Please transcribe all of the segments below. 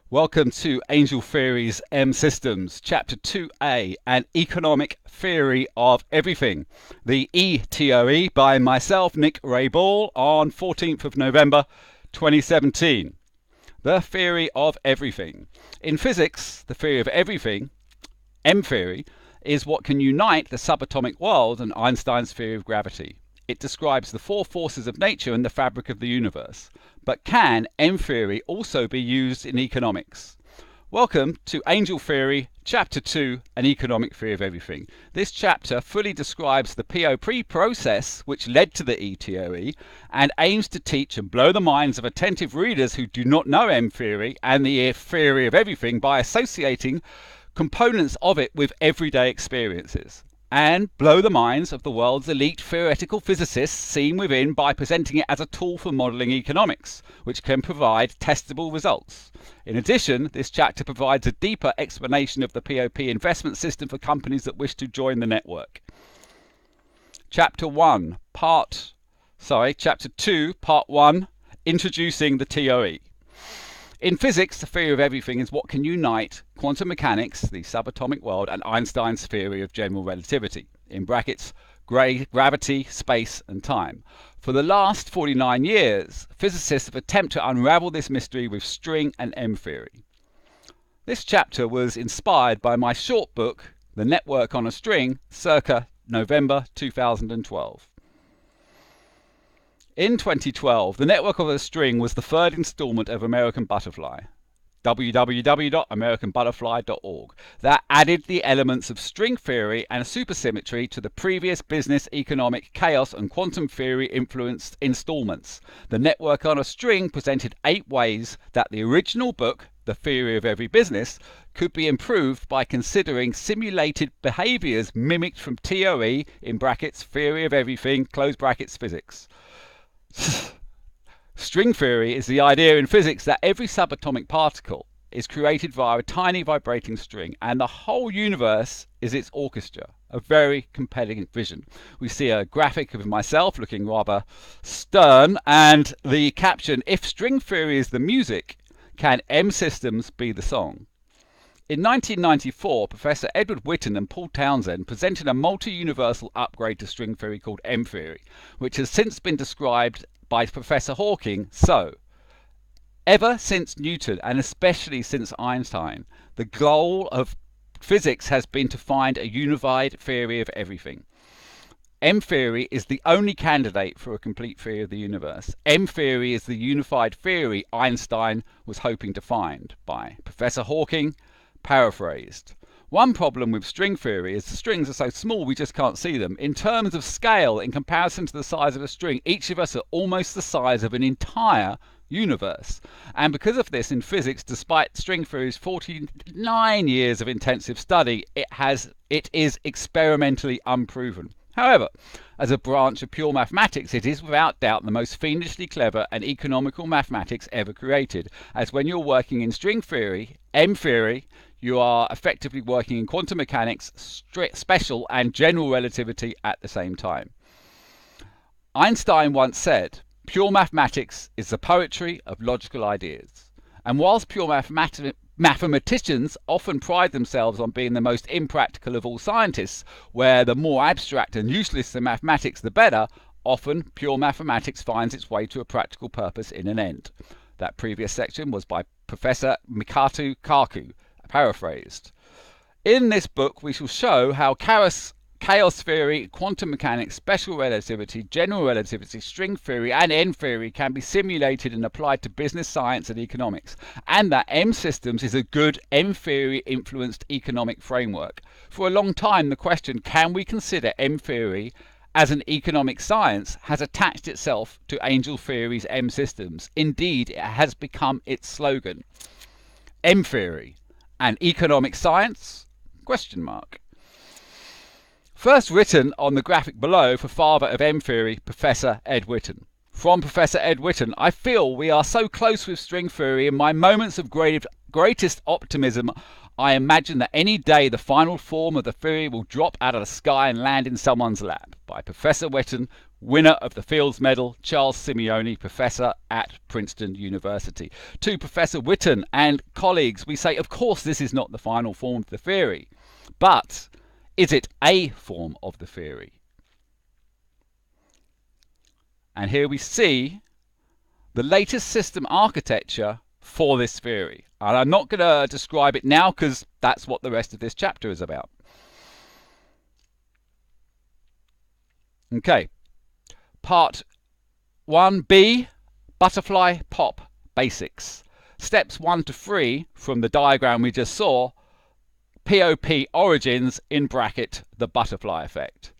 Welcome to Angel Theory's M Systems, Chapter 2A, An Economic Theory of Everything. The ETOE by myself, Nick Ray Ball, on 14th of November 2017. The Theory of Everything. In physics, the theory of everything, M theory, is what can unite the subatomic world and Einstein's theory of gravity. It describes the four forces of nature and the fabric of the universe. But can M theory also be used in economics? Welcome to Angel Theory, Chapter 2, An Economic Theory of Everything. This chapter fully describes the POP process which led to the ETOE and aims to teach and blow the minds of attentive readers who do not know M theory and the theory of everything by associating components of it with everyday experiences, and blow the minds of the world's elite theoretical physicists seen within by presenting it as a tool for modelling economics, which can provide testable results. In addition, this chapter provides a deeper explanation of the POP investment system for companies that wish to join the network. Chapter 2, Part 1, Introducing the TOE. In physics, the theory of everything is what can unite quantum mechanics, the subatomic world, and Einstein's theory of general relativity, in brackets, gravity, space, and time. For the last 49 years, physicists have attempted to unravel this mystery with string and M theory. This chapter was inspired by my short book, The Network on a String, circa November 2012. In 2012, The Network of a String was the third installment of American Butterfly, www.americanbutterfly.org, that added the elements of string theory and supersymmetry to the previous business, economic, chaos, and quantum theory influenced installments. The Network on a String presented 8 ways that the original book, The Theory of Every Business, could be improved by considering simulated behaviors mimicked from TOE, in brackets, theory of everything, close brackets, physics. String theory is the idea in physics that every subatomic particle is created via a tiny vibrating string, and the whole universe is its orchestra. A very compelling vision. We see a graphic of myself looking rather stern, and the caption, "If string theory is the music, can M systems be the song?" In 1994, Professor Edward Witten and Paul Townsend presented a multi-universal upgrade to string theory called M theory, which has since been described by Professor Hawking so: ever since Newton, and especially since Einstein, the goal of physics has been to find a unified theory of everything. M theory is the only candidate for a complete theory of the universe. M theory is the unified theory Einstein was hoping to find, by Professor Hawking, paraphrased. One problem with string theory is the strings are so small we just can't see them. In terms of scale, in comparison to the size of a string, each of us are almost the size of an entire universe. And because of this, in physics, despite string theory's 49 years of intensive study, it is experimentally unproven. However, as a branch of pure mathematics, it is without doubt the most fiendishly clever and economical mathematics ever created, as when you're working in string theory, M theory, you are effectively working in quantum mechanics, special and general relativity at the same time. Einstein once said, "Pure mathematics is the poetry of logical ideas." And whilst pure mathematicians often pride themselves on being the most impractical of all scientists, where the more abstract and useless the mathematics the better, often pure mathematics finds its way to a practical purpose in an end. That previous section was by Professor Mikatu Kaku, paraphrased. In this book we shall show how chaos theory, quantum mechanics, special relativity, general relativity, string theory and M theory can be simulated and applied to business science and economics, and that M systems is a good M theory influenced economic framework. For a long time the question, can we consider M theory as an economic science, has attached itself to Angel Theory's M systems. Indeed, it has become its slogan. M theory, an economic science? Question mark. First written on the graphic below for father of M theory, Professor Ed Witten. From Professor Ed Witten, "I feel we are so close with string theory. In my moments of greatest optimism, I imagine that any day the final form of the theory will drop out of the sky and land in someone's lap." By Professor Witten, winner of the Fields Medal, Charles Simeoni, professor at Princeton University. To Professor Witten and colleagues, we say, of course, this is not the final form of the theory, but is it a form of the theory? And here we see the latest system architecture for this theory. And I'm not going to describe it now because that's what the rest of this chapter is about. Okay, part 1b, butterfly pop basics. Steps 1 to 3 from the diagram we just saw, POP origins in bracket the butterfly effect.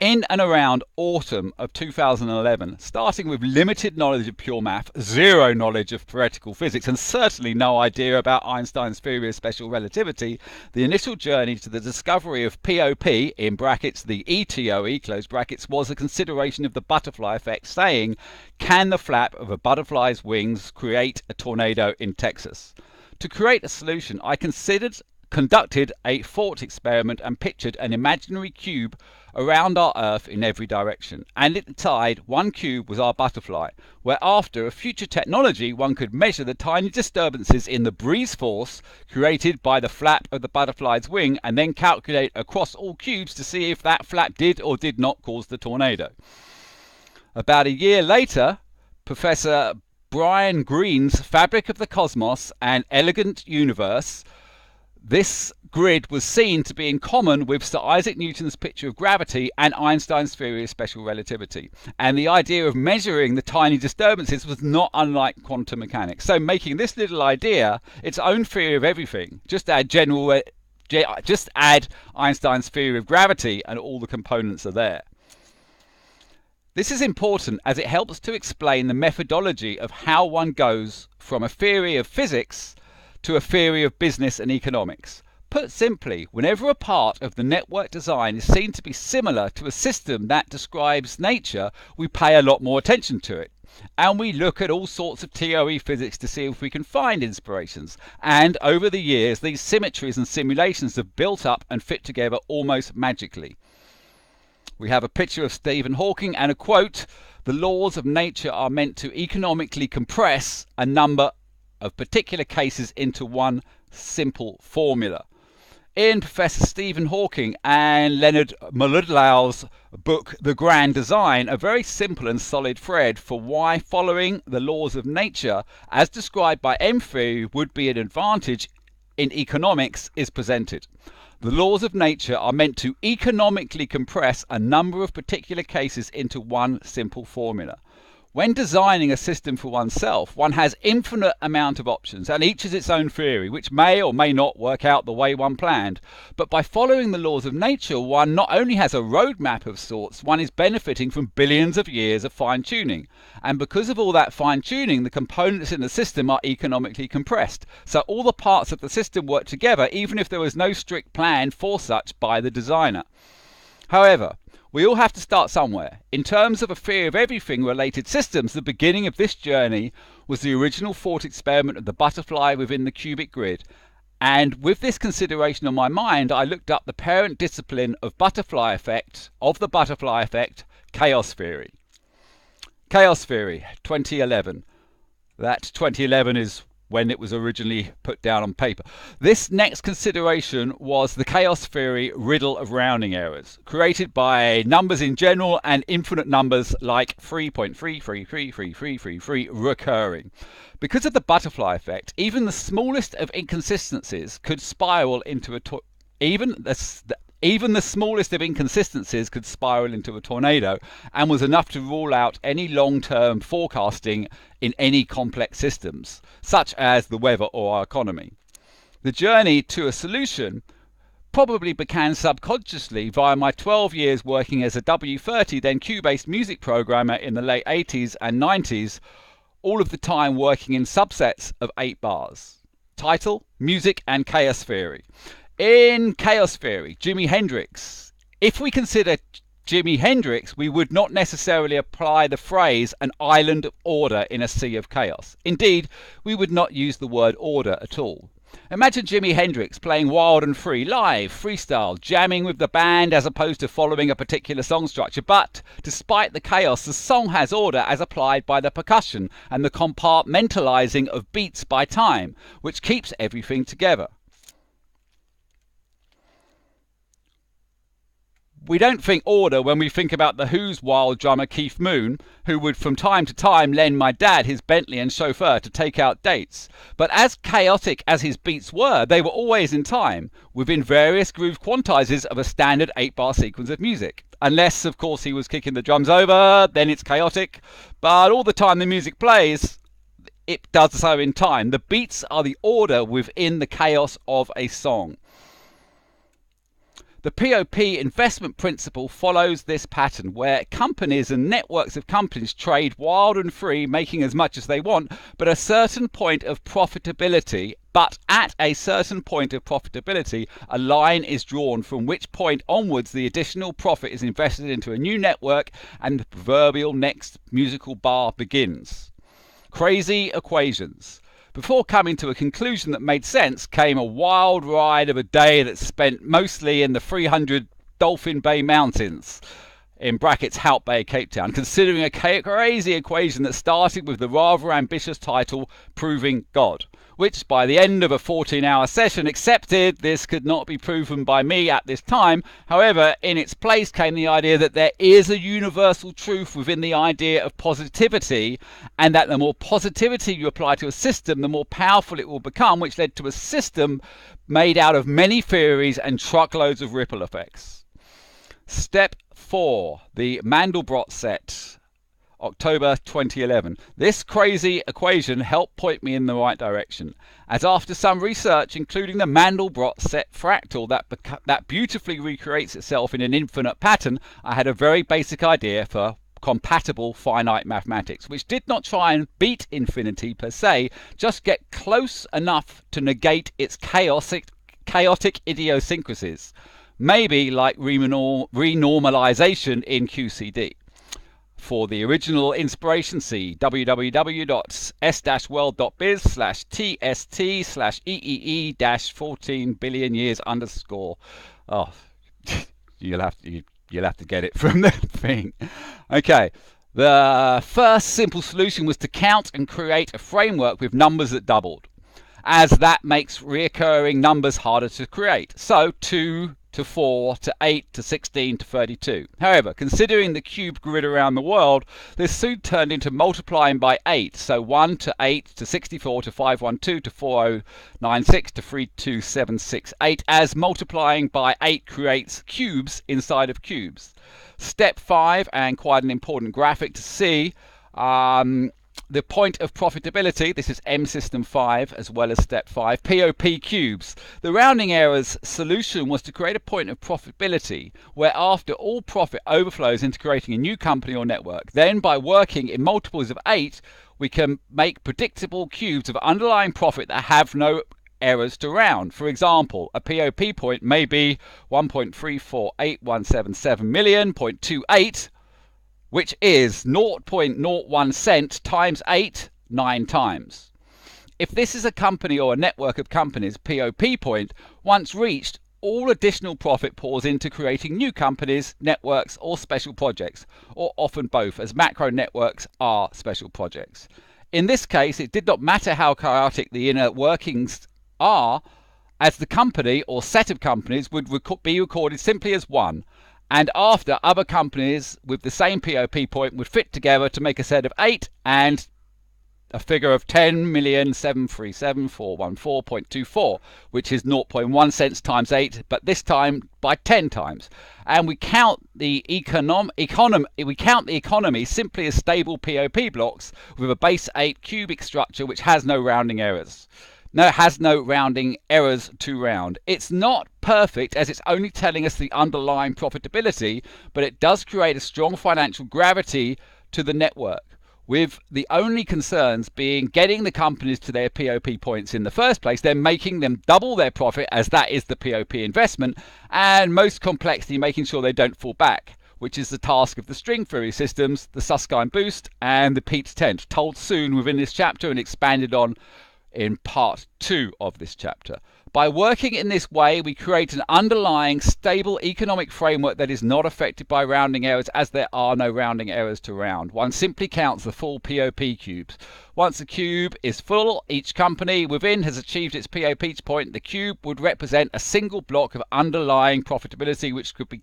In and around autumn of 2011, starting with limited knowledge of pure math, zero knowledge of theoretical physics, and certainly no idea about Einstein's theory of special relativity, the initial journey to the discovery of POP, in brackets the ETOE, close brackets, was a consideration of the butterfly effect, saying, can the flap of a butterfly's wings create a tornado in Texas? To create a solution, I conducted a thought experiment and pictured an imaginary cube around our Earth in every direction, and at the tide one cube was our butterfly, where after a future technology one could measure the tiny disturbances in the breeze force created by the flap of the butterfly's wing and then calculate across all cubes to see if that flap did or did not cause the tornado. About a year later, Professor Brian Greene's Fabric of the Cosmos and Elegant Universe, this grid was seen to be in common with Sir Isaac Newton's picture of gravity and Einstein's theory of special relativity. And the idea of measuring the tiny disturbances was not unlike quantum mechanics. So making this little idea its own theory of everything, just add Einstein's theory of gravity and all the components are there. This is important as it helps to explain the methodology of how one goes from a theory of physics to a theory of business and economics. Put simply, whenever a part of the network design is seen to be similar to a system that describes nature, we pay a lot more attention to it. And we look at all sorts of TOE physics to see if we can find inspirations. And over the years, these symmetries and simulations have built up and fit together almost magically. We have a picture of Stephen Hawking and a quote, "The laws of nature are meant to economically compress a number of particular cases into one simple formula." In Professor Stephen Hawking and Leonard Mlodlow's book The Grand Design, a very simple and solid thread for why following the laws of nature as described by M-theory would be an advantage in economics is presented. The laws of nature are meant to economically compress a number of particular cases into one simple formula. When designing a system for oneself, one has infinite amount of options, and each has its own theory, which may or may not work out the way one planned. But by following the laws of nature, one not only has a roadmap of sorts, one is benefiting from billions of years of fine-tuning. And because of all that fine-tuning, the components in the system are economically compressed. So all the parts of the system work together, even if there was no strict plan for such by the designer. However, we all have to start somewhere. In terms of a theory of everything related systems, the beginning of this journey was the original thought experiment of the butterfly within the cubic grid. And with this consideration on my mind, I looked up the parent discipline of the butterfly effect, chaos theory. Chaos theory, 2011. That 2011 is when it was originally put down on paper. This next consideration was the chaos theory riddle of rounding errors, created by numbers in general and infinite numbers like 3.3333333 recurring. Because of the butterfly effect, even the smallest of inconsistencies could spiral into a tornado, and was enough to rule out any long-term forecasting in any complex systems, such as the weather or our economy. The journey to a solution probably began subconsciously via my 12 years working as a W30, then Q-based music programmer in the late 80s and 90s, all of the time working in subsets of 8 bars. Title, Music and Chaos Theory. In chaos theory, Jimi Hendrix. If we consider Jimi Hendrix, we would not necessarily apply the phrase an island of order in a sea of chaos. Indeed, we would not use the word order at all. Imagine Jimi Hendrix playing Wild and Free live, freestyle, jamming with the band as opposed to following a particular song structure. But despite the chaos, the song has order as applied by the percussion and the compartmentalizing of beats by time, which keeps everything together. We don't think order when we think about the Who's wild drummer Keith Moon, who would from time to time lend my dad his Bentley and chauffeur to take out dates. But as chaotic as his beats were, they were always in time, within various groove quantizers of a standard 8-bar sequence of music. Unless, of course, he was kicking the drums over, then it's chaotic. But all the time the music plays, it does so in time. The beats are the order within the chaos of a song. The POP investment principle follows this pattern, where companies and networks of companies trade wild and free, making as much as they want, but at a certain point of profitability, a line is drawn from which point onwards the additional profit is invested into a new network and the proverbial next musical bar begins. Crazy equations. Before coming to a conclusion that made sense came a wild ride of a day that spent mostly in the 300 Dolphin Bay Mountains, in brackets Hout Bay, Cape Town, considering a crazy equation that started with the rather ambitious title Proving God, which by the end of a 14-hour session accepted this could not be proven by me at this time. However, in its place came the idea that there is a universal truth within the idea of positivity, and that the more positivity you apply to a system, the more powerful it will become, which led to a system made out of many theories and truckloads of ripple effects. Step 4, the Mandelbrot Set, October 2011. This crazy equation helped point me in the right direction, as after some research, including the Mandelbrot Set fractal that beautifully recreates itself in an infinite pattern, I had a very basic idea for compatible finite mathematics, which did not try and beat infinity per se, just get close enough to negate its chaotic idiosyncrasies, maybe like renormalization in QCD. For the original inspiration, see www.s-world.biz/tst/eee-14 billion years _. Oh, you'll have to get it from the thing. Okay, the first simple solution was to count and create a framework with numbers that doubled, as that makes reoccurring numbers harder to create. So 2 to 4 to 8 to 16 to 32. However, considering the cube grid around the world, this soon turned into multiplying by 8. So 1 to 8 to 64 to 512 to 4096 to 32768, as multiplying by 8 creates cubes inside of cubes. Step 5, and quite an important graphic to see, the point of profitability. This is M System 5 as well as Step 5, POP cubes. The rounding error's solution was to create a point of profitability where after all profit overflows into creating a new company or network. Then by working in multiples of 8, we can make predictable cubes of underlying profit that have no errors to round. For example, a POP point may be 1.348177 million, 0.28, which is 0.01 cent times 8, 9 times. If this is a company or a network of companies, POP point, once reached, all additional profit pours into creating new companies, networks, or special projects, or often both, as macro networks are special projects. In this case, it did not matter how chaotic the inner workings are, as the company or set of companies would be recorded simply as one, and after other companies with the same POP point would fit together to make a set of 8 and a figure of 10,737,414.24, which is 0.1 cents times 8, but this time by 10 times. And we count the economy simply as stable POP blocks with a base 8 cubic structure which has no rounding errors. No, it has no rounding errors to round. It's not perfect, as it's only telling us the underlying profitability, but it does create a strong financial gravity to the network, with the only concerns being getting the companies to their POP points in the first place, then making them double their profit, as that is the POP investment, and most complexly making sure they don't fall back, which is the task of the string theory systems, the Susskind boost, and the Pete's tent, told soon within this chapter and expanded on in part 2 of this chapter. By working in this way, we create an underlying stable economic framework that is not affected by rounding errors, as there are no rounding errors to round. One simply counts the full POP cubes. Once a cube is full, each company within has achieved its POP point. The cube would represent a single block of underlying profitability, which could be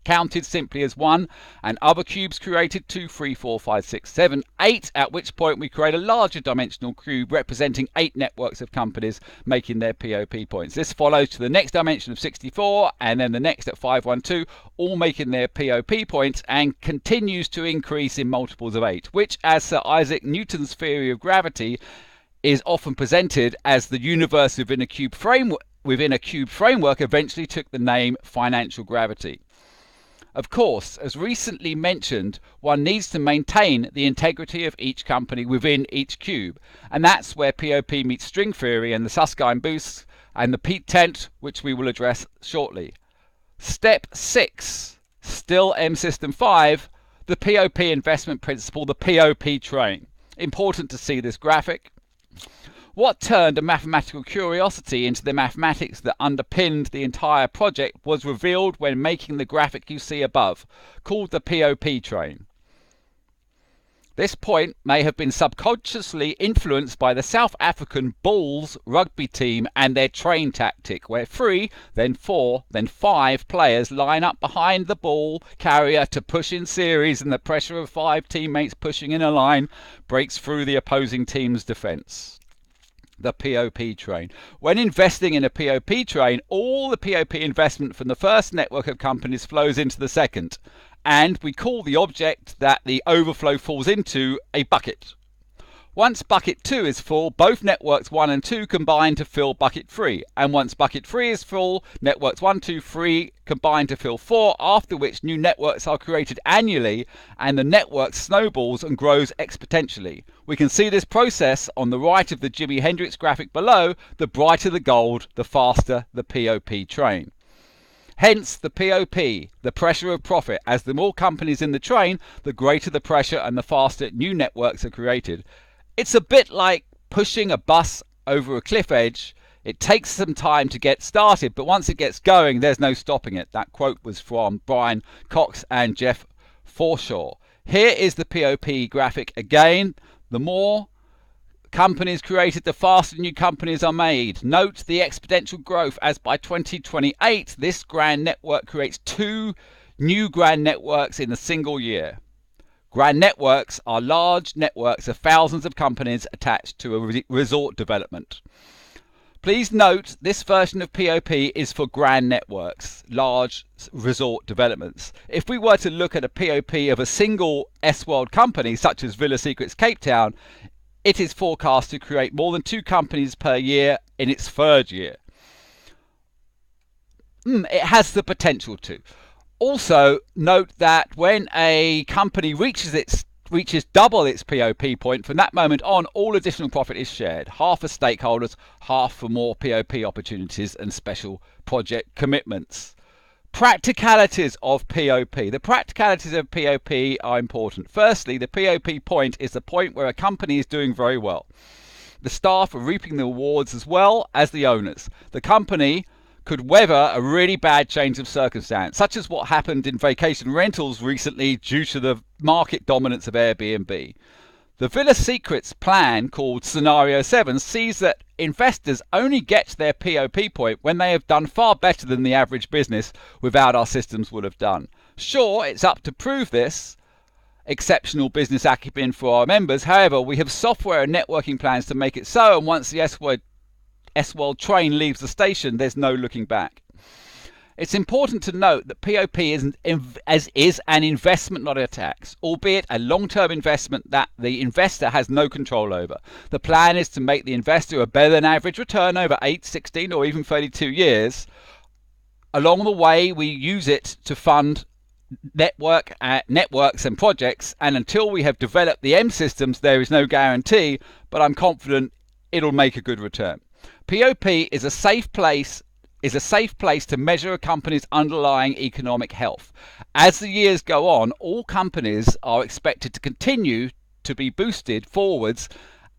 counted simply as 1, and other cubes created 2, 3, 4, 5, 6, 7, 8, at which point we create a larger dimensional cube representing 8 networks of companies making their POP points. This follows to the next dimension of 64, and then the next at 512, all making their POP points, and continues to increase in multiples of 8, which, as Sir Isaac Newton's theory of gravity, is often presented as the universe within a cube framework, eventually took the name financial gravity. Of course, as recently mentioned, one needs to maintain the integrity of each company within each cube, and that's where POP meets string theory and the Susskind boost and the Pete tent, which we will address shortly. Step 6, still M System 5, the POP investment principle, the POP train. Important to see this graphic. What turned a mathematical curiosity into the mathematics that underpinned the entire project was revealed when making the graphic you see above, called the POP train. This point may have been subconsciously influenced by the South African Bulls rugby team and their train tactic, where 3, then 4, then 5 players line up behind the ball carrier to push in series, and the pressure of 5 teammates pushing in a line breaks through the opposing team's defense. The POP train. When investing in a POP train, all the POP investment from the first network of companies flows into the second, and we call the object that the overflow falls into a bucket. Once bucket 2 is full, both networks 1 and 2 combine to fill bucket 3, and once bucket 3 is full, networks 1, 2, 3 combine to fill 4, after which new networks are created annually and the network snowballs and grows exponentially. We can see this process on the right of the Jimi Hendrix graphic below. The brighter the gold, the faster the POP train. Hence the POP, the pressure of profit. As the more companies in the train, the greater the pressure and the faster new networks are created. It's a bit like pushing a bus over a cliff edge. It takes some time to get started, but once it gets going, there's no stopping it. That quote was from Brian Cox and Jeff Forshaw. Here is the POP graphic again. The more companies created, the faster new companies are made. Note the exponential growth, as by 2028, this grand network creates 2 new grand networks in a single year. Grand networks are large networks of thousands of companies attached to a resort development. Please note this version of POP is for grand networks, large resort developments. If we were to look at a POP of a single S-World company, such as Villa Secrets Cape Town, it is forecast to create more than 2 companies per year in its 3rd year. It has the potential to. Also, note that when a company reaches double its POP point, from that moment on, all additional profit is shared. Half for stakeholders, half for more POP opportunities and special project commitments. Practicalities of POP. The practicalities of POP are important. Firstly, the POP point is the point where a company is doing very well. The staff are reaping the rewards as well as the owners. The company could weather a really bad change of circumstance, such as what happened in vacation rentals recently due to the market dominance of Airbnb. The Villa Secrets plan, called Scenario 7, sees that investors only get their POP point when they have done far better than the average business without our systems would have done. Sure, it's up to prove this exceptional business acumen for our members. However, we have software and networking plans to make it so, and once the S-World train leaves the station, there's no looking back. It's important to note that POP is an investment, not a tax, albeit a long-term investment that the investor has no control over. The plan is to make the investor a better than average return over 8, 16 or even 32 years. Along the way, we use it to fund networks and projects, and until we have developed the M systems, there is no guarantee, but I'm confident it'll make a good return. POP is a safe place to measure a company's underlying economic health. As the years go on, all companies are expected to continue to be boosted forwards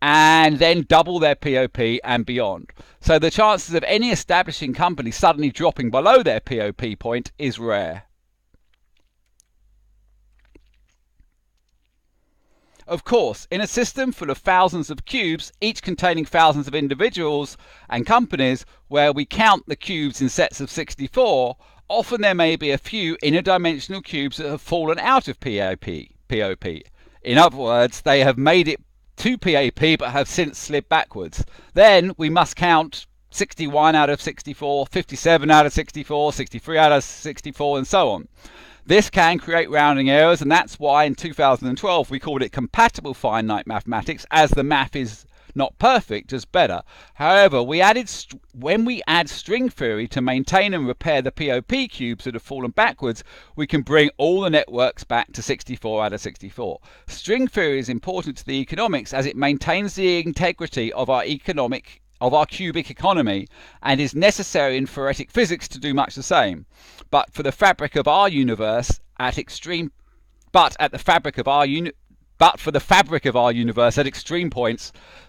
and then double their POP and beyond. So the chances of any establishing company suddenly dropping below their POP point is rare. Of course, in a system full of thousands of cubes, each containing thousands of individuals and companies, where we count the cubes in sets of 64, often there may be a few interdimensional cubes that have fallen out of POP. In other words, they have made it to POP but have since slid backwards. Then we must count 61 out of 64, 57 out of 64, 63 out of 64, and so on. This can create rounding errors, and that's why in 2012 we called it compatible finite mathematics, as the math is not perfect, just better. However, when we add string theory to maintain and repair the POP cubes that have fallen backwards, we can bring all the networks back to 64 out of 64. String theory is important to the economics as it maintains the integrity of our cubic economy, and is necessary in theoretic physics to do much the same. But for the fabric of our universe at extreme points,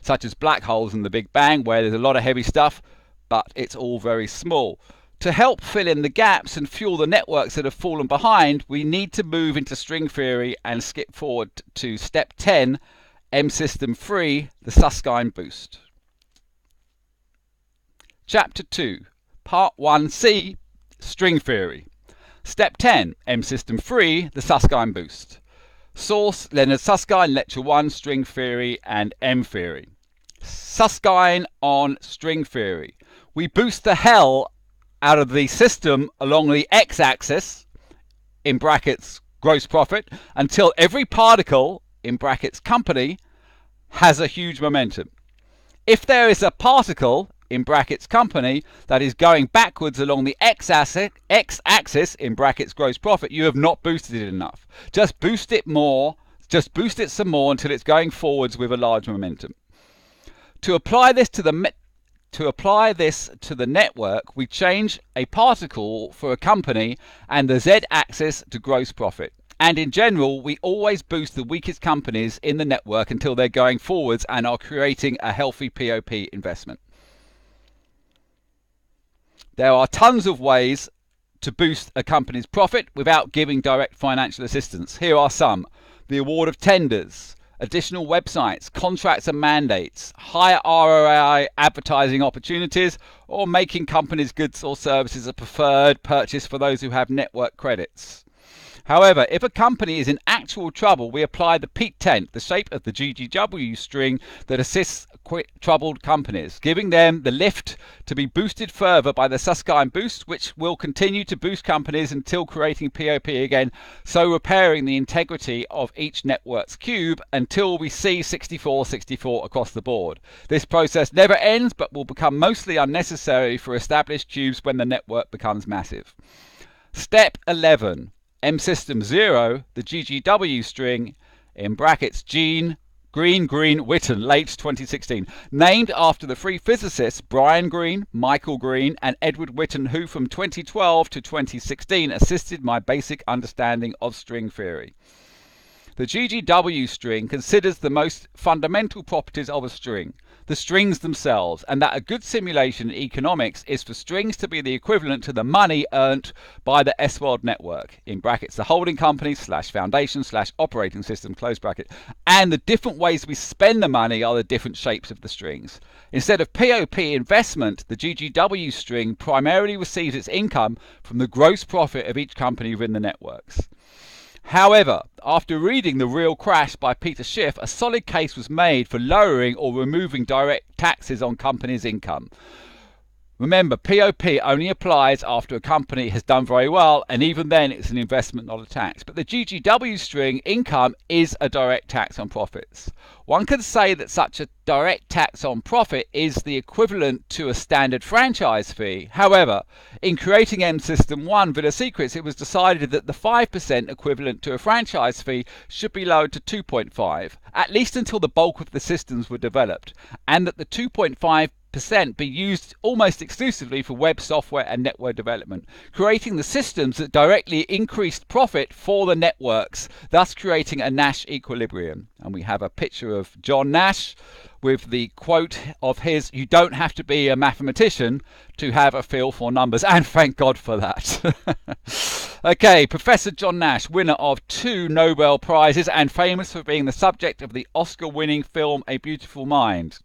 such as black holes and the Big Bang, where there's a lot of heavy stuff, but it's all very small. To help fill in the gaps and fuel the networks that have fallen behind, we need to move into string theory and skip forward to step 10, M-System 3, the Susskind boost. Chapter 2, Part 1C, String Theory. Step 10, M-System 3, the Susskind boost. Source, Leonard Susskind, Lecture 1, String Theory and M-Theory. Susskind on string theory. We boost the hell out of the system along the x-axis, in brackets gross profit, until every particle, in brackets company, has a huge momentum. If there is a particle, in brackets company, that is going backwards along the x-axis, in brackets gross profit, you have not boosted it enough. Just boost it some more until it's going forwards with a large momentum. To apply this to the network, we change a particle for a company and the z-axis to gross profit. And in general, we always boost the weakest companies in the network until they're going forwards and are creating a healthy POP investment. There are tons of ways to boost a company's profit without giving direct financial assistance. Here are some: the award of tenders, additional websites, contracts and mandates, higher ROI advertising opportunities, or making companies' goods or services a preferred purchase for those who have network credits. However, if a company is in actual trouble, we apply the peak tent, the shape of the GGW string that assists troubled companies, giving them the lift to be boosted further by the Susskind boost, which will continue to boost companies until creating POP again, so repairing the integrity of each network's cube until we see 64-64 across the board. This process never ends, but will become mostly unnecessary for established cubes when the network becomes massive. Step 11. M-System 0, the GGW string, in brackets Green, Witten, late 2016, named after the three physicists Brian Greene, Michael Greene, and Edward Witten, who from 2012 to 2016 assisted my basic understanding of string theory. The GGW string considers the most fundamental properties of a string, the strings themselves, and that a good simulation in economics is for strings to be the equivalent to the money earned by the S-World network, in brackets the holding company / foundation / operating system, close bracket, and the different ways we spend the money are the different shapes of the strings. Instead of POP investment, the GGW string primarily receives its income from the gross profit of each company within the networks. However, after reading The Real Crash by Peter Schiff, a solid case was made for lowering or removing direct taxes on companies' income. Remember, POP only applies after a company has done very well, and even then it's an investment, not a tax. But the GGW string income is a direct tax on profits. One could say that such a direct tax on profit is the equivalent to a standard franchise fee. However, in creating M-System 1 Villa Secrets, it was decided that the 5% equivalent to a franchise fee should be lowered to 2.5, at least until the bulk of the systems were developed, and that the 2.5% 98% be used almost exclusively for web software and network development, creating the systems that directly increased profit for the networks, thus creating a Nash equilibrium. And we have a picture of John Nash with the quote of his, "You don't have to be a mathematician to have a feel for numbers," and thank God for that. Okay, Professor John Nash, winner of 2 Nobel Prizes and famous for being the subject of the Oscar-winning film A Beautiful Mind.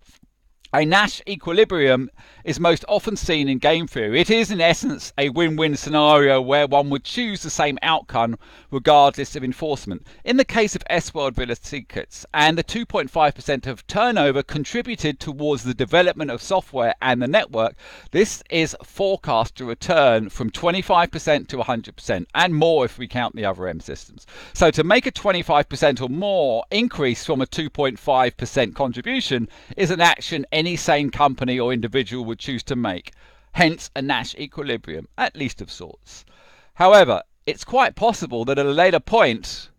A Nash equilibrium is most often seen in game theory. It is in essence a win-win scenario where one would choose the same outcome regardless of enforcement. In the case of S-World Villa Secrets, and the 2.5% of turnover contributed towards the development of software and the network, this is forecast to return from 25% to 100%, and more if we count the other M systems. So to make a 25% or more increase from a 2.5% contribution is an action any sane company or individual would choose to make, hence a Nash equilibrium, at least of sorts. However, it's quite possible that at a later point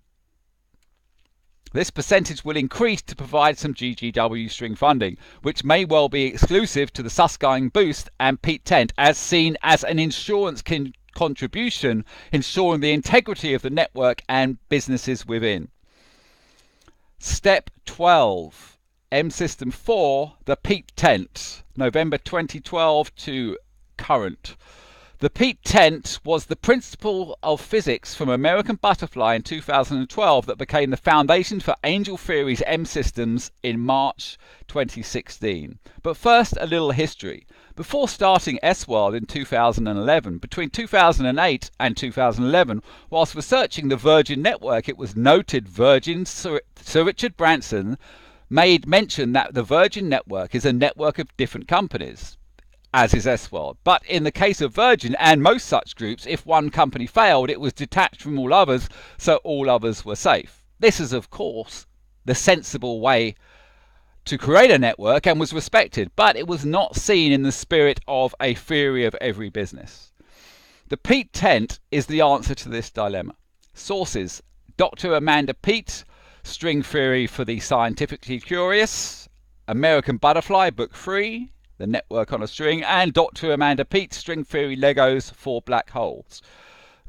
this percentage will increase to provide some GGW string funding, which may well be exclusive to the Susskind Boost and Pete Tent, as seen as an insurance contribution, ensuring the integrity of the network and businesses within. Step 12. M System 4, the Pete Tent, November 2012 to current. The Pete Tent was the principle of physics from American Butterfly in 2012 that became the foundation for Angel Theory's M Systems in March 2016. But first, a little history. Before starting S-World in 2011, between 2008 and 2011, whilst researching the Virgin network, it was noted Virgin Sir Richard Branson made mention that the Virgin network is a network of different companies, as is S-World. But in the case of Virgin and most such groups, if one company failed, it was detached from all others, so all others were safe. This is, of course, the sensible way to create a network and was respected, but it was not seen in the spirit of a theory of every business. The Pete Tent is the answer to this dilemma. Sources: Dr. Amanda Peet, String Theory for the Scientifically Curious, American Butterfly, Book 3, The Network on a String, and Dr. Amanda Peet, String Theory Legos for Black Holes.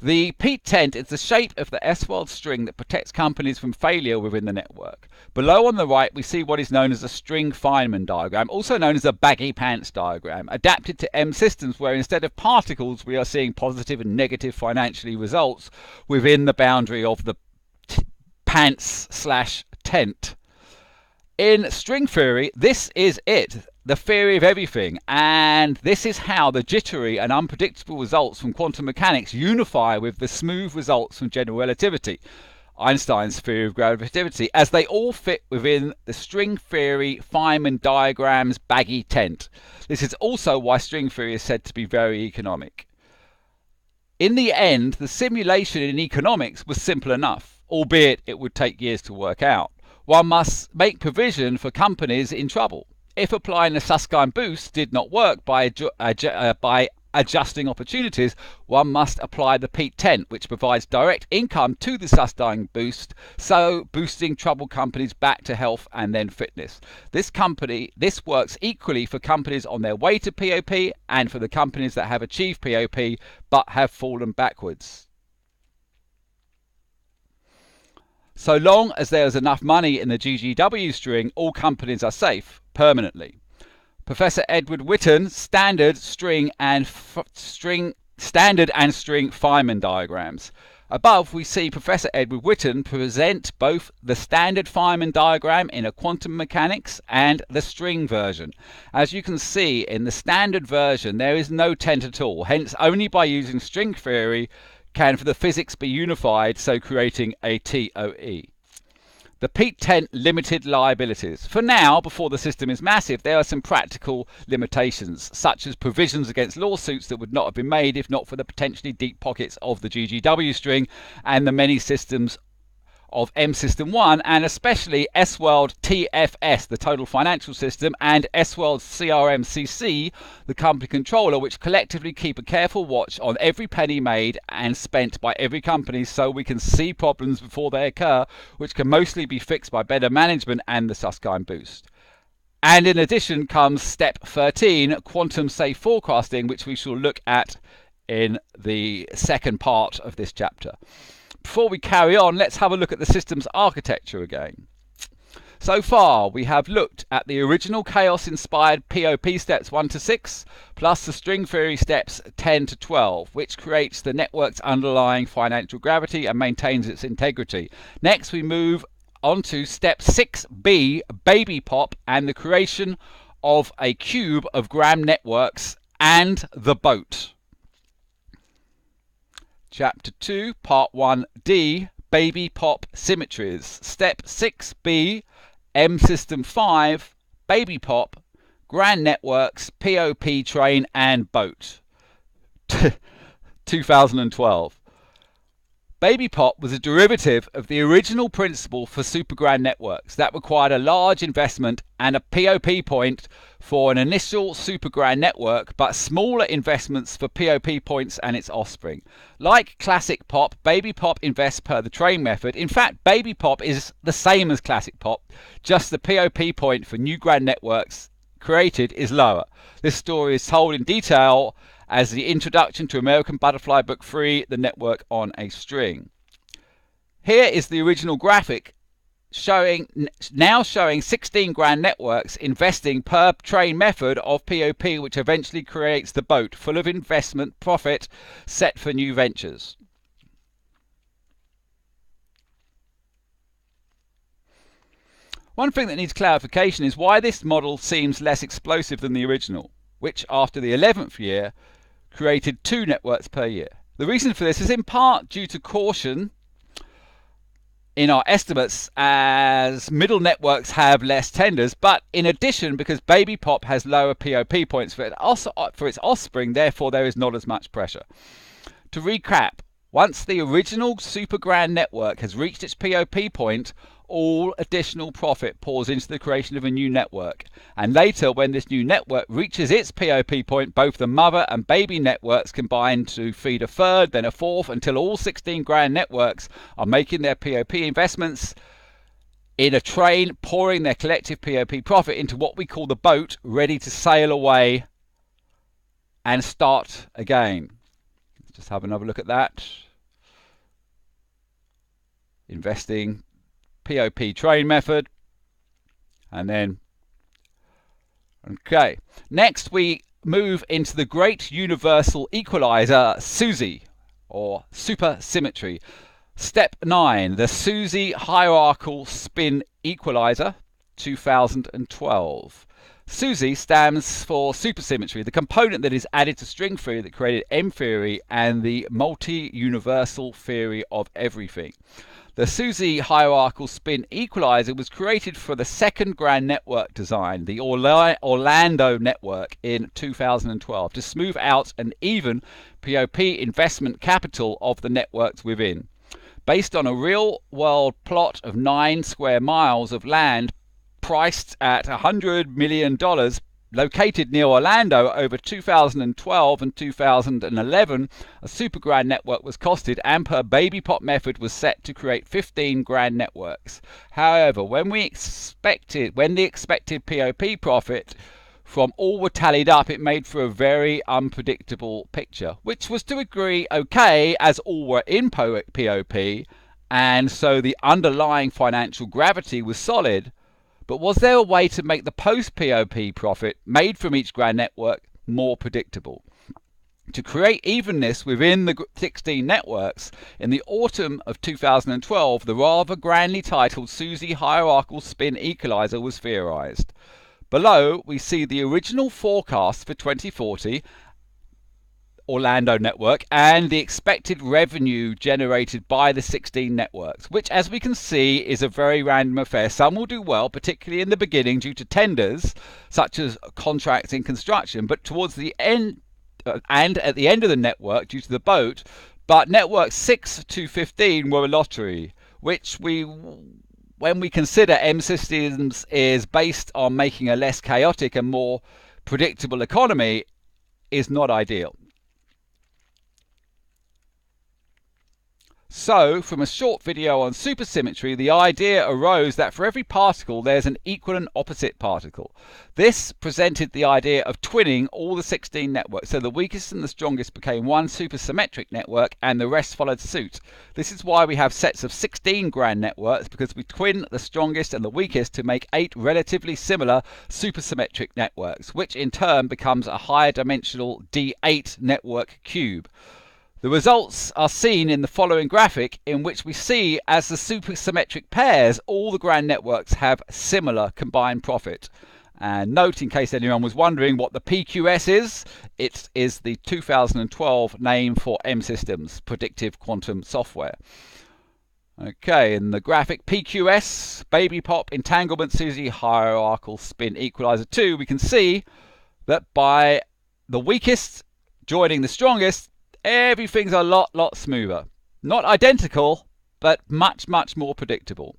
The Pete Tent is the shape of the S-World string that protects companies from failure within the network. Below on the right, we see what is known as a string Feynman diagram, also known as a baggy pants diagram, adapted to M systems where instead of particles, we are seeing positive and negative financially results within the boundary of the pants/tent. In string theory, this is it, the theory of everything, and this is how the jittery and unpredictable results from quantum mechanics unify with the smooth results from general relativity, Einstein's theory of gravity, as they all fit within the string theory Feynman diagram's baggy tent. This is also why string theory is said to be very economic. In the end, the simulation in economics was simple enough, albeit it would take years to work out. One must make provision for companies in trouble. If applying the Susskind Boost did not work by adjusting opportunities, one must apply the Pete Tent, which provides direct income to the Susskind Boost, so boosting troubled companies back to health and then fitness. This works equally for companies on their way to POP and for the companies that have achieved POP but have fallen backwards. So long as there is enough money in the GGW string, all companies are safe permanently. Professor Edward Witten, standard and string Feynman diagrams. Above, we see Professor Edward Witten present both the standard Feynman diagram in a quantum mechanics and the string version. As you can see, in the standard version, there is no tent at all. Hence, only by using string theory can the physics be unified, so creating a TOE. The Pete Tent limited liabilities. For now, before the system is massive, there are some practical limitations, such as provisions against lawsuits that would not have been made if not for the potentially deep pockets of the GGW string and the many systems of M System 1, and especially S-World TFS, the Total Financial System, and S-World CRMCC, the Company Controller, which collectively keep a careful watch on every penny made and spent by every company, so we can see problems before they occur, which can mostly be fixed by better management and the Susskind Boost. And in addition comes step 13, quantum safe forecasting, which we shall look at in the second part of this chapter. Before we carry on, let's have a look at the system's architecture again. So far, we have looked at the original chaos-inspired POP steps 1 to 6, plus the string theory steps 10 to 12, which creates the network's underlying financial gravity and maintains its integrity. Next, we move on to step 6b, baby pop, and the creation of a cube of Graham networks and the boat. Chapter 2, Part 1d, baby pop symmetries. Step 6b, M System 5, baby pop, Grand networks, POP train and boat. 2012. Baby pop was a derivative of the original principle for super grand networks that required a large investment and a POP point for an initial super grand network, but smaller investments for POP points and its offspring. Like classic pop, baby pop invests per the train method. In fact, baby pop is the same as classic pop, just the POP point for new grand networks created is lower. This story is told in detail as the introduction to American Butterfly Book 3, The Network on a String. Here is the original graphic showing 16 grand networks investing per train method of POP, which eventually creates the boat full of investment profit set for new ventures. One thing that needs clarification is why this model seems less explosive than the original, which after the 11th year created 2 networks per year. The reason for this is in part due to caution in our estimates, as middle networks have less tenders, but in addition because baby pop has lower POP points for its offspring, therefore there is not as much pressure. To recap, once the original super grand network has reached its POP point, all additional profit pours into the creation of a new network, and later when this new network reaches its POP point, both the mother and baby networks combine to feed a third, then a fourth, until all 16 grand networks are making their POP investments in a train, pouring their collective POP profit into what we call the boat, ready to sail away and start again. Let's just have another look at that. Investing POP train method, and then okay, next we move into the great universal equalizer SUSY, or supersymmetry. Step 9, the SUSY hierarchical spin equalizer, 2012. SUSY stands for supersymmetry, the component that is added to string theory that created M theory and the multi-universal theory of everything. The SUSY hierarchical spin equalizer was created for the second grand network design, the Orlando network, in 2012 to smooth out an even POP investment capital of the networks within. Based on a real-world plot of 9 square miles of land priced at $100 million, located near Orlando over 2012 and 2011, a super grand network was costed and per baby pop method was set to create 15 grand networks. However, when the expected POP profit from all were tallied up, it made for a very unpredictable picture, which was to a degree okay as all were in POP, and so the underlying financial gravity was solid. But was there a way to make the post-POP profit made from each grand network more predictable? To create evenness within the 16 networks, in the autumn of 2012, the rather grandly titled SUSY hierarchical spin equalizer was theorized. Below, we see the original forecast for 2040 Orlando network and the expected revenue generated by the 16 networks, which, as we can see, is a very random affair. Some will do well, particularly in the beginning due to tenders such as contracts in construction, but towards the end and at the end of the network due to the boat. But networks 6 to 15 were a lottery, which when we consider M Systems is based on making a less chaotic and more predictable economy, is not ideal. So, from a short video on supersymmetry, the idea arose that for every particle there's an equal and opposite particle. This presented the idea of twinning all the 16 networks, so the weakest and the strongest became one supersymmetric network and the rest followed suit. This is why we have sets of 16 grand networks, because we twin the strongest and the weakest to make 8 relatively similar supersymmetric networks, which in turn becomes a higher dimensional D8 network cube. The results are seen in the following graphic, in which we see as the supersymmetric pairs, all the grand networks have similar combined profit. And note, in case anyone was wondering what the PQS is, it is the 2012 name for M-Systems, Predictive Quantum Software. Okay, in the graphic PQS, Baby Pop, Entanglement SUSY, Hierarchical Spin Equalizer 2, we can see that by the weakest joining the strongest, everything's a lot smoother. Not identical, but much more predictable.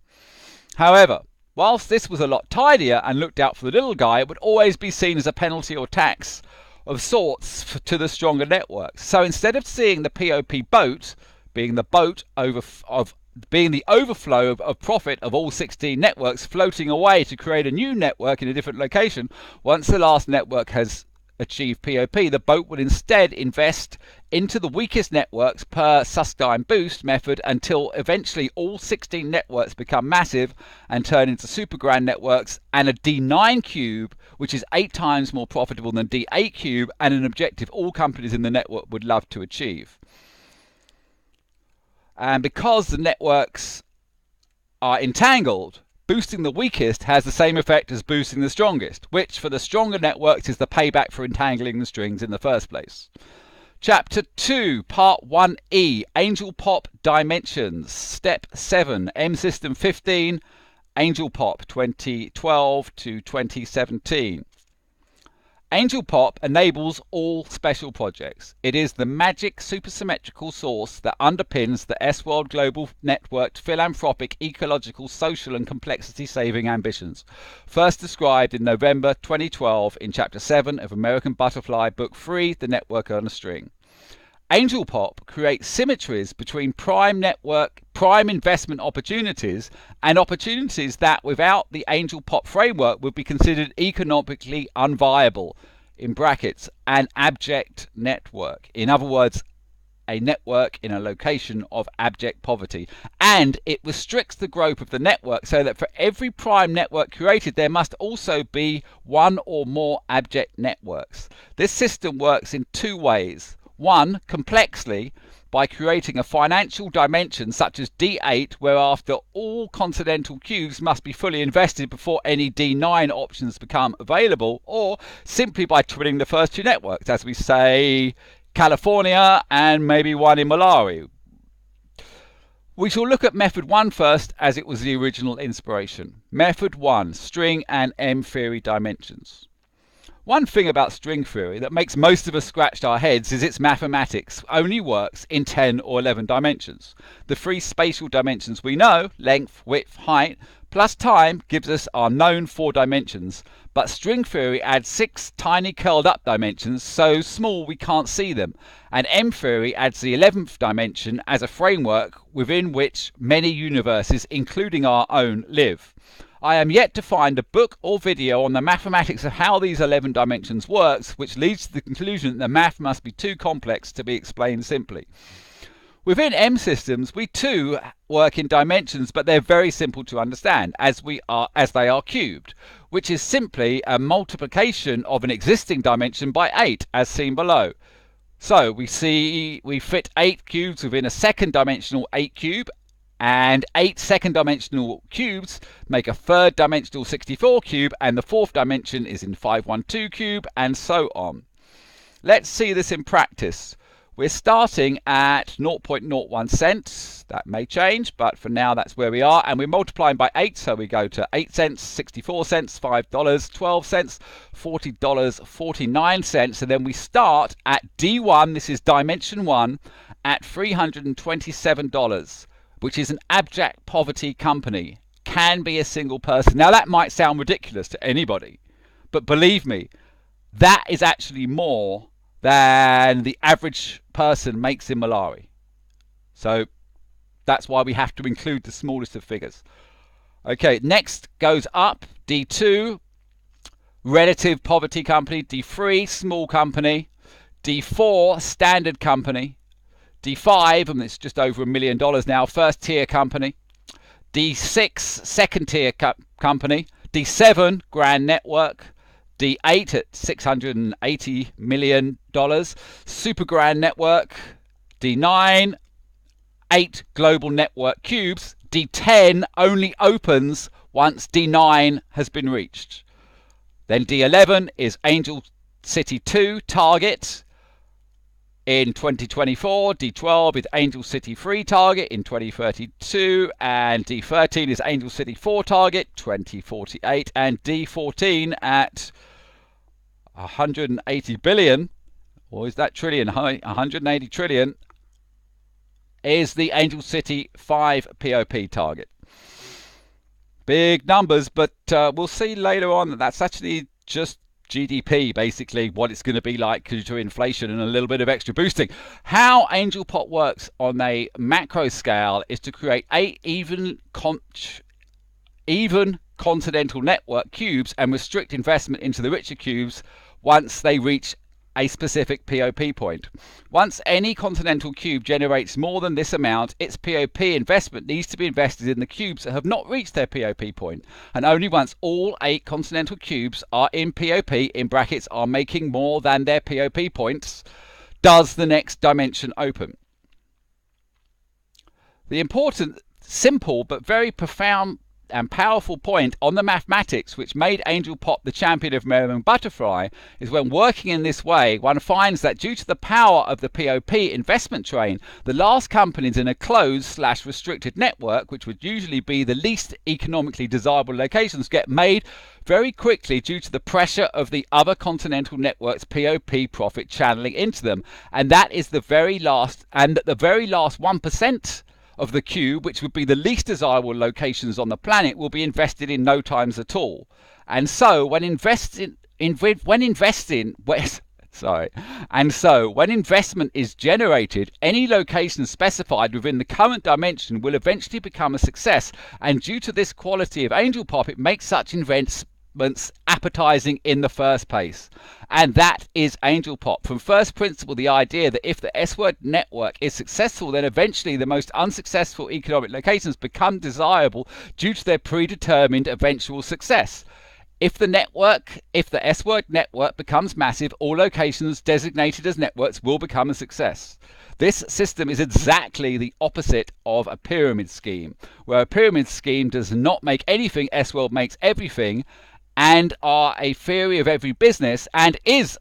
However, whilst this was a lot tidier and looked out for the little guy, it would always be seen as a penalty or tax of sorts to the stronger networks. So instead of seeing the POP boat being the overflow of profit of all 16 networks floating away to create a new network in a different location, once the last network has achieve POP, the boat would instead invest into the weakest networks per Susskind boost method until eventually all 16 networks become massive and turn into super grand networks, and a D9 cube, which is 8 times more profitable than D8 cube, and an objective all companies in the network would love to achieve. And because the networks are entangled, boosting the weakest has the same effect as boosting the strongest, which for the stronger networks is the payback for entangling the strings in the first place. Chapter 2, Part 1E, Angel Pop Dimensions, Step 7, M-System 15, Angel Pop 2012 to 2017. Angel Pop enables all special projects. It is the magic supersymmetrical source that underpins the S-World global networked philanthropic, ecological, social and complexity-saving ambitions. First described in November 2012 in Chapter 7 of American Butterfly, Book 3, The Network on a String. Angel Pop creates symmetries between prime investment opportunities and opportunities that without the Angel Pop framework would be considered economically unviable, in brackets, an abject network. In other words, a network in a location of abject poverty. And it restricts the growth of the network so that for every prime network created, there must also be one or more abject networks. This system works in two ways. One, complexly, by creating a financial dimension such as D8, whereafter all continental cubes must be fully invested before any D9 options become available, or simply by twinning the first two networks, as we say California and maybe one in Malawi. We shall look at method 1 first, as it was the original inspiration. Method 1, string and M theory dimensions. One thing about string theory that makes most of us scratch our heads is its mathematics only works in 10 or 11 dimensions. The 3 spatial dimensions we know, length, width, height, plus time gives us our known 4 dimensions, but string theory adds 6 tiny curled up dimensions so small we can't see them, and M theory adds the 11th dimension as a framework within which many universes, including our own, live. I am yet to find a book or video on the mathematics of how these 11 dimensions works, which leads to the conclusion that the math must be too complex to be explained simply. Within M-Systems, we too work in dimensions, but they're very simple to understand, as they are cubed, which is simply a multiplication of an existing dimension by 8, as seen below. So we fit 8 cubes within a second dimensional 8 cube, and 8 second dimensional cubes make a third dimensional 64 cube, and the fourth dimension is in 512 cube, and so on. Let's see this in practice. We're starting at 0.01 cents. That may change, but for now that's where we are, and we're multiplying by 8, so we go to 8 cents, 64 cents, $5, 12 cents, $40, 49 cents, and then we start at D1, this is dimension 1, at $327. Which is an abject poverty company, can be a single person. Now that might sound ridiculous to anybody, but believe me, that is actually more than the average person makes in Malawi. So That's why we have to include the smallest of figures. Okay, next goes up, D2, relative poverty company, D3, small company, D4, standard company, D5, and it's just over $1 million now, first tier company, D6, second tier company, D7, grand network, D8 at $680 million, super grand network, D9, 8 global network cubes, D10 only opens once D9 has been reached. Then D11 is Angel City 2 target in 2024, D12 is Angel City 3 target in 2032, and D13 is Angel City 4 target 2048, and D14 at 180 billion, or is that trillion? 180 trillion is the Angel City 5 POP target. Big numbers, but we'll see later on that that's actually just GDP, basically, what it's going to be like due to inflation and a little bit of extra boosting. How Angel Pot works on a macro scale is to create 8 even continental network cubes and restrict investment into the richer cubes once they reach a specific POP point. Once any continental cube generates more than this amount, its POP investment needs to be invested in the cubes that have not reached their POP point. And only once all 8 continental cubes are in POP, in brackets, are making more than their POP points, does the next dimension open. The important, simple, but very profound and powerful point on the mathematics which made Angel Pop the champion of Merriam Butterfly is when working in this way, one finds that due to the power of the POP investment train, the last companies in a closed/restricted network, which would usually be the least economically desirable locations, get made very quickly due to the pressure of the other continental networks' POP profit channeling into them. And that is the very last, and the very last 1% of the cube, which would be the least desirable locations on the planet, will be invested in no times at all. And so when investment is generated, any location specified within the current dimension will eventually become a success. And due to this quality of Angel Pop, it makes such investments appetizing in the first place. And that is Angel Pop. From first principle, the idea that if the S-word network is successful, then eventually the most unsuccessful economic locations become desirable due to their predetermined eventual success. If the S-word network becomes massive, all locations designated as networks will become a success. This system is exactly the opposite of a pyramid scheme, where a pyramid scheme does not make anything, S-world makes everything, and are a theory of every business, and is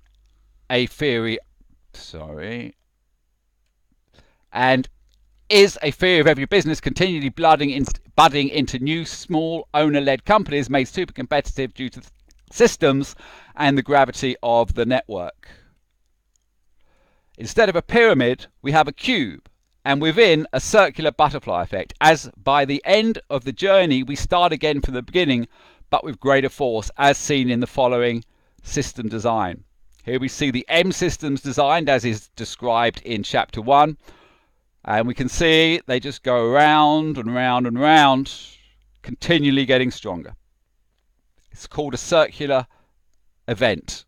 a theory of every business, continually budding into new small owner-led companies made super competitive due to systems and the gravity of the network. Instead of a pyramid, we have a cube, and within a circular butterfly effect, as by the end of the journey we start again from the beginning, but with greater force, as seen in the following system design. Here we see the M systems designed as is described in chapter 1, and we can see they just go round and round and round, continually getting stronger. It's called a circular event.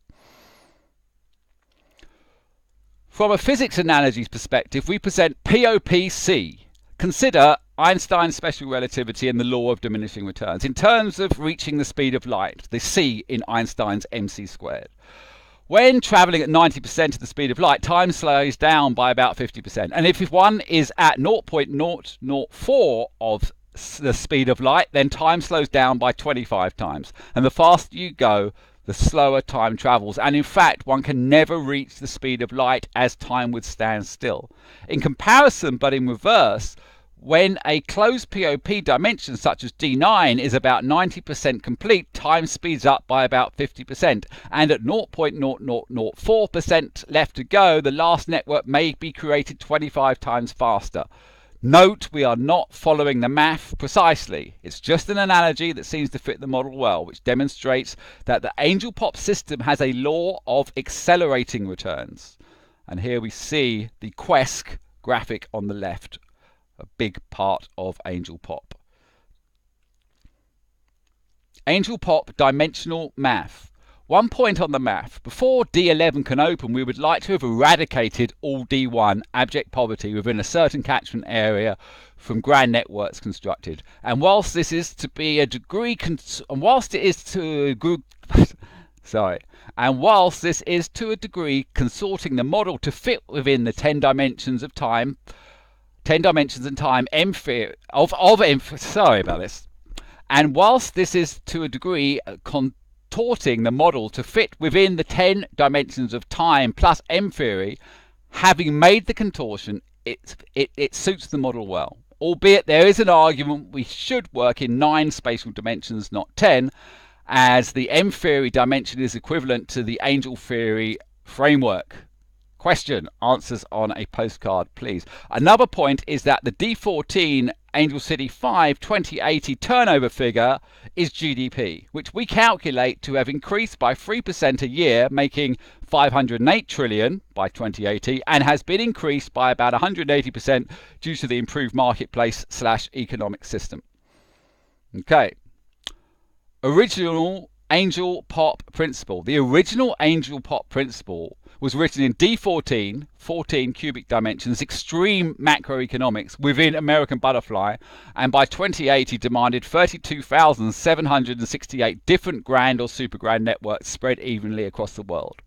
From a physics analogies perspective, we present POPC. Consider Einstein's special relativity and the law of diminishing returns in terms of reaching the speed of light, the c in Einstein's mc squared. When travelling at 90% of the speed of light, time slows down by about 50%. And if one is at 0.004 of the speed of light, then time slows down by 25 times. And the faster you go, the slower time travels. And in fact, one can never reach the speed of light as time would stand still. In comparison, but in reverse, when a closed POP dimension such as D9 is about 90% complete, time speeds up by about 50%. And at 0.0004% left to go, the last network may be created 25 times faster. Note, we are not following the math precisely. It's just an analogy that seems to fit the model well, which demonstrates that the Angel Pop system has a law of accelerating returns. And here we see the Quest graphic on the left, a big part of Angel Pop. Angel Pop dimensional math. One point on the math. Before D11 can open, we would like to have eradicated all D1 abject poverty within a certain catchment area from grand networks constructed. And whilst this is to be a degree, whilst this is consorting the model to fit within the 10 dimensions of time, 10 dimensions in time, sorry about this. And whilst this is to a degree contorting the model to fit within the 10 dimensions of time plus M theory, having made the contortion, it suits the model well. Albeit there is an argument we should work in 9 spatial dimensions, not 10, as the M theory dimension is equivalent to the angel theory framework. Question, answers on a postcard, please. Another point is that the D14 Angel City 5 2080 turnover figure is GDP, which we calculate to have increased by 3% a year, making 508 trillion by 2080, and has been increased by about 180% due to the improved marketplace/economic system. Okay. Original Angel Pop principle. The original Angel Pop principle was written in D14, 14 cubic dimensions, extreme macroeconomics within American Butterfly, and by 2080 demanded 32,768 different grand or super grand networks spread evenly across the world.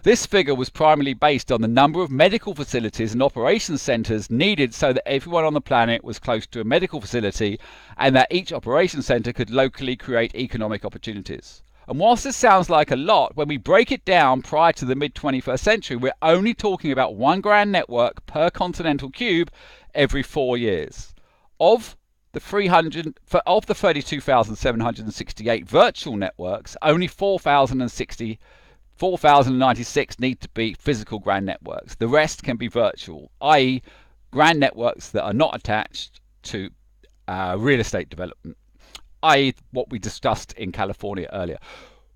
This figure was primarily based on the number of medical facilities and operations centers needed so that everyone on the planet was close to a medical facility and that each operations center could locally create economic opportunities. And whilst this sounds like a lot, when we break it down prior to the mid-21st century, we're only talking about one grand network per continental cube every 4 years. Of the 32,768 virtual networks, only 4,096 need to be physical grand networks. The rest can be virtual, i.e. grand networks that are not attached to real estate development, i.e. what we discussed in California earlier.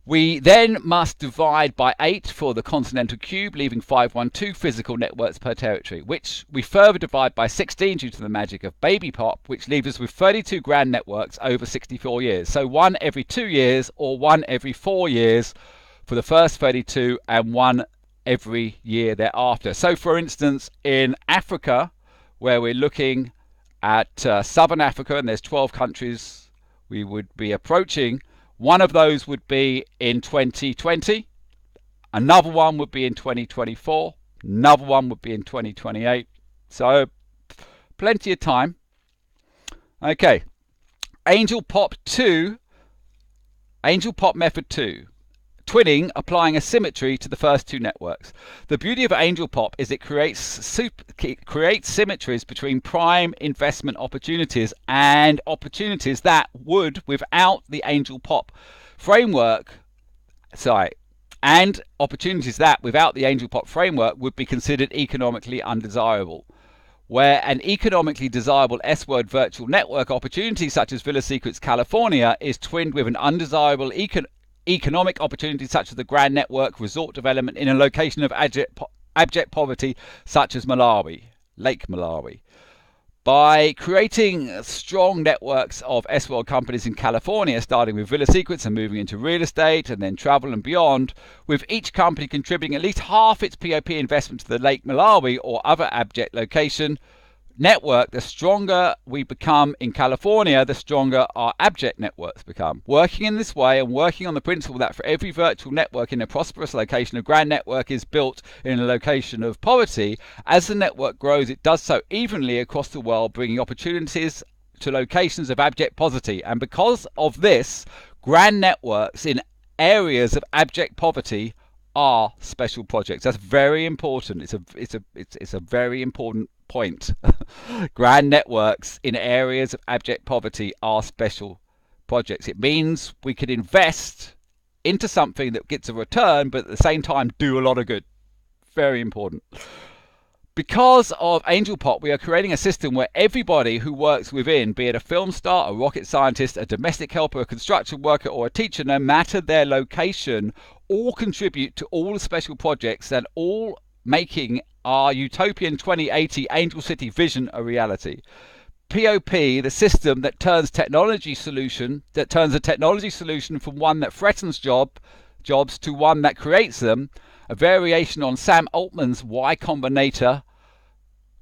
We then must divide by 8 for the continental cube, leaving 512 physical networks per territory, which we further divide by 16 due to the magic of baby pop, which leaves us with 32 grand networks over 64 years. So 1 every 2 years or 1 every 4 years for the first 32 and 1 every year thereafter. So for instance, in Africa, where we're looking at southern Africa, and there's 12 countries we would be approaching, one of those would be in 2020, another one would be in 2024, another one would be in 2028. So plenty of time. Okay, Angel Pop 2, Angel Pop Method 2. Twinning, applying a symmetry to the first 2 networks. The beauty of Angel Pop is it creates symmetries between prime investment opportunities and opportunities that would, without the Angel Pop framework, would be considered economically undesirable. Where an economically desirable S-word virtual network opportunity such as Villa Secrets California is twinned with an undesirable economic opportunities such as the grand network resort development in a location of abject poverty such as Malawi, Lake Malawi. By creating strong networks of S-World companies in California, starting with Villa Secrets and moving into real estate and then travel and beyond, with each company contributing at least half its POP investment to the Lake Malawi or other abject location network, the stronger we become in California, the stronger our abject networks become. Working in this way and working on the principle that for every virtual network in a prosperous location, a grand network is built in a location of poverty, as the network grows, it does so evenly across the world, bringing opportunities to locations of abject poverty. And because of this, grand networks in areas of abject poverty are special projects. That's very important. It's a very important point. Grand networks in areas of abject poverty are special projects. It means we can invest into something that gets a return, but at the same time do a lot of good. Very important. Because of Angel Pop, we are creating a system where everybody who works within, be it a film star, a rocket scientist, a domestic helper, a construction worker, or a teacher, no matter their location, all contribute to all the special projects and all making our utopian 2080 Angel City vision a reality. POP, the system that turns a technology solution from one that threatens jobs to one that creates them, a variation on Sam Altman's Y Combinator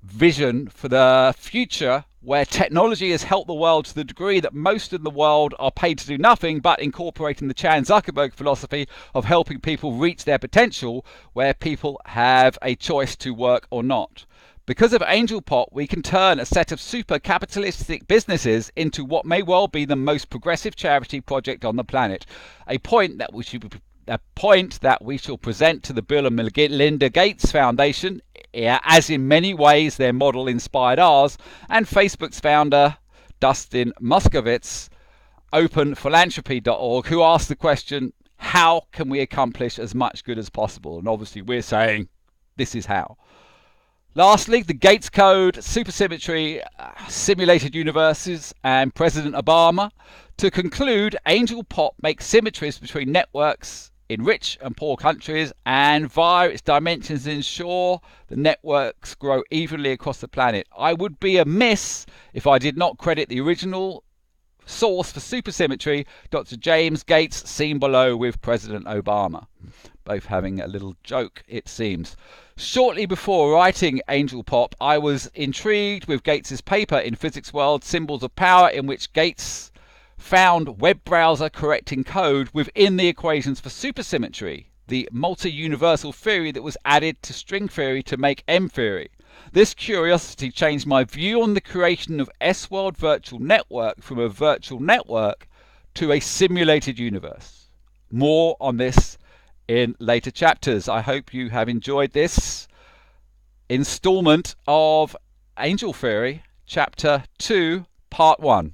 vision for the future, where technology has helped the world to the degree that most in the world are paid to do nothing, but incorporating the Chan Zuckerberg philosophy of helping people reach their potential, where people have a choice to work or not. Because of Angel Pop, we can turn a set of super capitalistic businesses into what may well be the most progressive charity project on the planet, a point that we shall present to the Bill and Melinda Gates Foundation, as in many ways their model inspired ours, and Facebook's founder, Dustin Moskovitz, openphilanthropy.org, who asked the question, how can we accomplish as much good as possible? And obviously we're saying, this is how. Lastly, the Gates Code, supersymmetry, simulated universes, and President Obama. To conclude, Angel Pop makes symmetries between networks in rich and poor countries, and via its dimensions ensure the networks grow evenly across the planet. I would be amiss if I did not credit the original source for supersymmetry, Dr. James Gates, seen below with President Obama. Both having a little joke, it seems. Shortly before writing Angel Pop, I was intrigued with Gates's paper in Physics World, Symbols of Power, in which Gates found web browser correcting code within the equations for supersymmetry, the multi-universal theory that was added to string theory to make M theory. This curiosity changed my view on the creation of S-World Virtual Network from a virtual network to a simulated universe. More on this in later chapters. I hope you have enjoyed this installment of Angel Theory, Chapter 2, Part 1.